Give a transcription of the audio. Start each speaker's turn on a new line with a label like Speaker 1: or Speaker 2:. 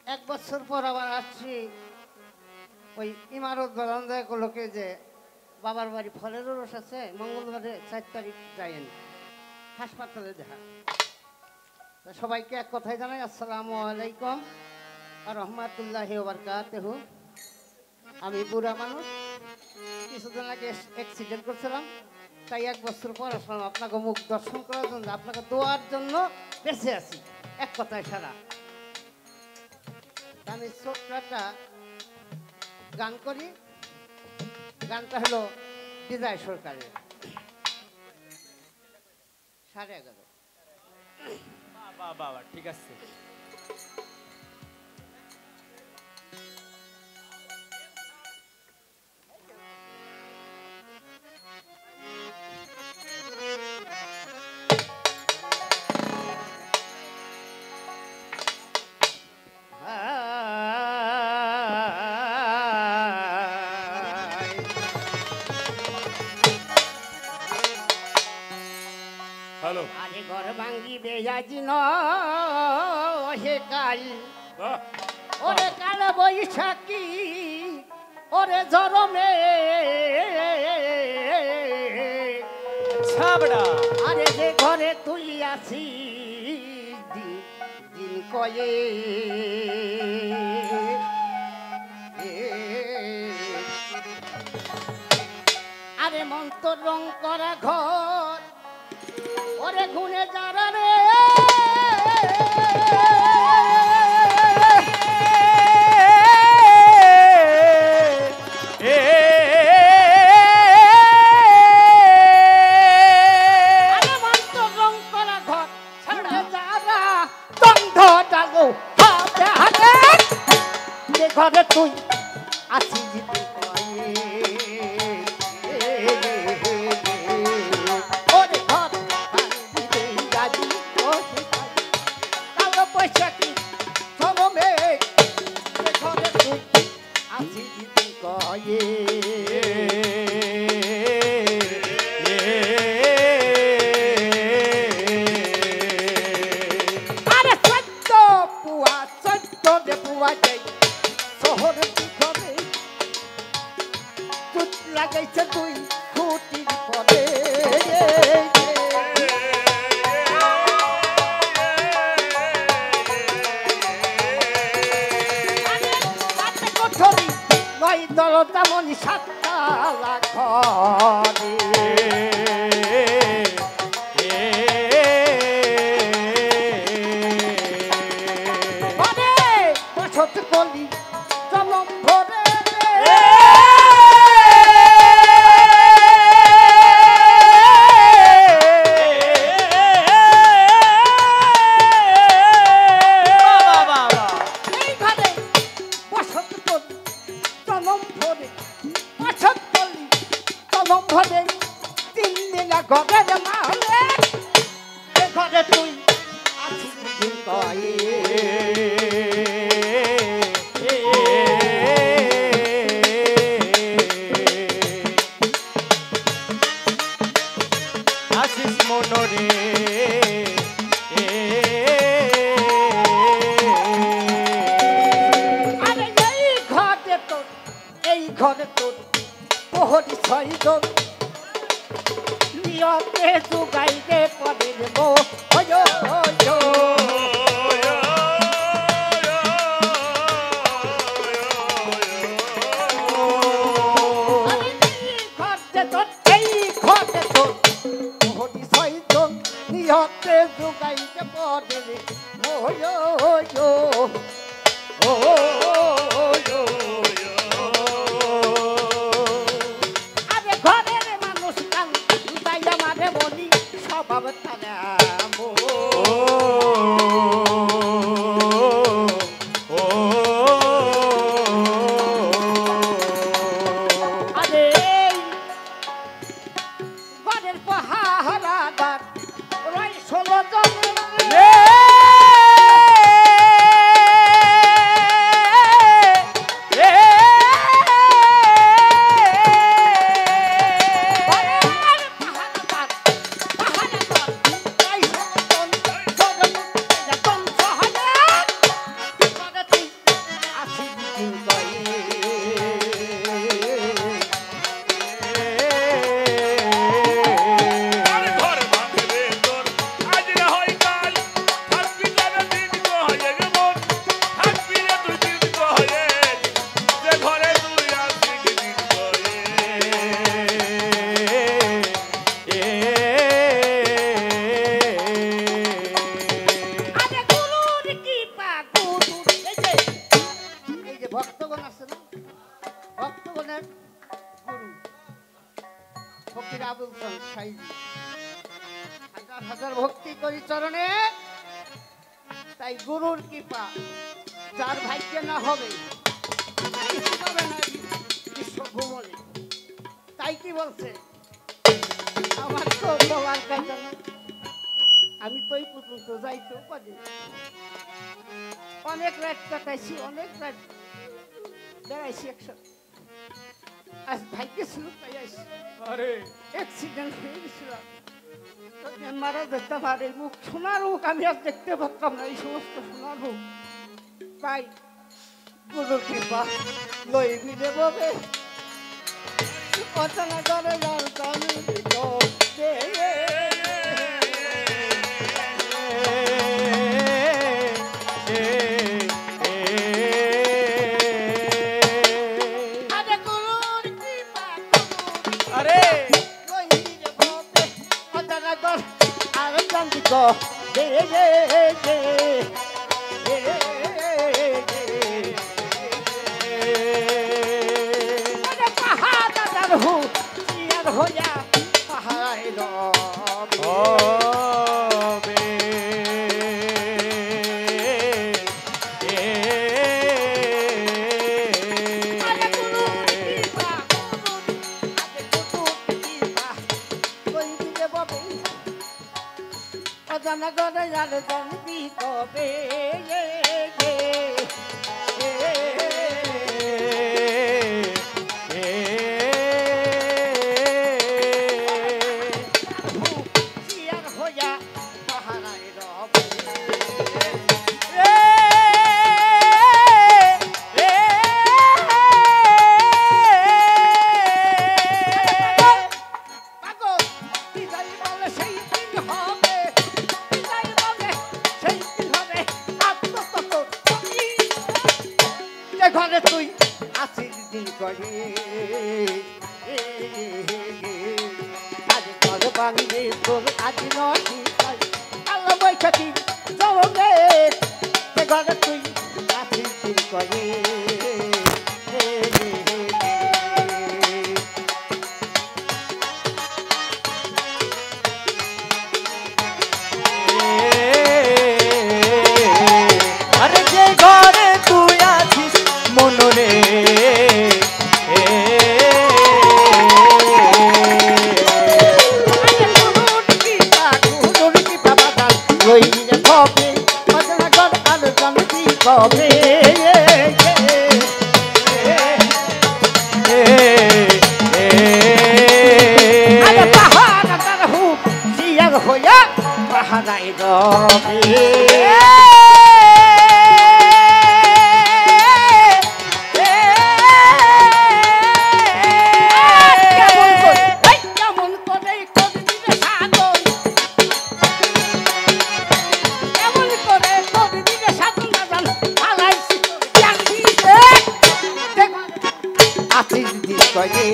Speaker 1: এক বছর পর আবার আসছি ওই ইমারত বারান্দায় লোকে যে বাবার বাড়ি ফলের রস আছে মঙ্গলবারে 4 তারিখ যাইন হাসপাতালে দেখা। সবাইকে এক কথাই জানাই আসসালামু আলাইকুম আর রহমাতুল্লাহি ওয়া বারাকাতুহু। আমি বুড়া মানুষ, কিছুদিন আগে অ্যাক্সিডেন্ট করছিলাম, তাই এক বছর পর আসলাম আপনাকে মুখ দর্শন করার জন্য, আপনাকে দোয়ার জন্য বেঁচে আছি এক কথায় সারা। আমি ছোট্ট একটা গান করি, গানটা হলো বিজয় সরকারের 11:30।
Speaker 2: বাবা ঠিক আছে।
Speaker 3: হ্যালো,
Speaker 1: আরে ঘর ভাঙ্গি বেয়াজি ন হে কাল, ওরে কাল বৈশাখী, ওরে ঝরমে
Speaker 2: ছাবড়া।
Speaker 1: আরে যে ঘরে তুই আছি দিন দিন কয়ে আরে মন্তর রং করা ঘর, ওরে গুনে যারা রে আরে মন্তর রং করা ঘর ছাড়া যারা তন্ধ ডাগো হবে হাতে যে ঘরে তুই আছি জিতে কয়ে ওরে ঘর ভাঙ্গি বেয়াজি ওহে কাল বৈশাখী ঝরমে যে ঘরে তুই আছি জিতে কয়ে আরে সত্য পুয়া সত্য যে পুয়া যাই শহর দিঘরে চুট লাগাইছে তুই খুঁটির পরে কোঠরি নয় দলতা মনি সাতলা ঘরে ঘরে বসত কলি জনম ভরে এই ঘরে বসত কলি জনম ভরে বসত কলি জনম ভরে 3 দিন ঘরের মাহলে এ ঘরে তুই আছিস দিন কয়ে
Speaker 2: আশিস মনোরে
Speaker 1: আরে এই ঘরে তোর প্রহরী 6 জন নিয়তে যোগাইতে পরে গো ওয় এই ঘরে তোর প্রহরী 6 জন নিয়তে যোগাইতে পরে ওয় আরে ঘরের মানুষ কান তাই আমারে বলি স্বভাব তারা আরে ঘরের পাহারাদার রয় 16 জন সাইজি হাজার হাজার ভক্তি করি চরণে, তাই গুরুর কৃপা যার ভাগ্যে না হবে কিছু পাবে না বিশ্ব ভ্রমণে। তাই কি বলছে, আমার তো বলার কথা না, আমি তো এই পর্যন্ত যাইতেও পারি, অনেক রাত কাটাইছি, অনেক রাত বেড়াইছি একসাথে। আজ ভাগ্য ছিল তাই আসছি,
Speaker 2: আরে
Speaker 1: অ্যাক্সিডেন্ট হয়ে গেছিল, মারা যেতাম। আর এই মুখ সোনার মুখ আমি আর দেখতে পারতাম না, এই সমস্ত সোনার মুখ। তাই গুরুর কৃপা লই মিলে ববে অচেনা করে যার জানি অজানা করে যার জানবি কবে ঘরে তুই আসিস দিন করে আজ ঘর বাঙিয়ে তোর আজ নয় আল্লাহ বৈঠাকি জমে সে ঘরে তুই আসিস দিন করে
Speaker 2: আরে যে ঘরে তুই আছিস মনরে
Speaker 1: কবে পাহাড় হুক জিয়ার হইয়া পাহাড়াই রবে আসিস দিন করে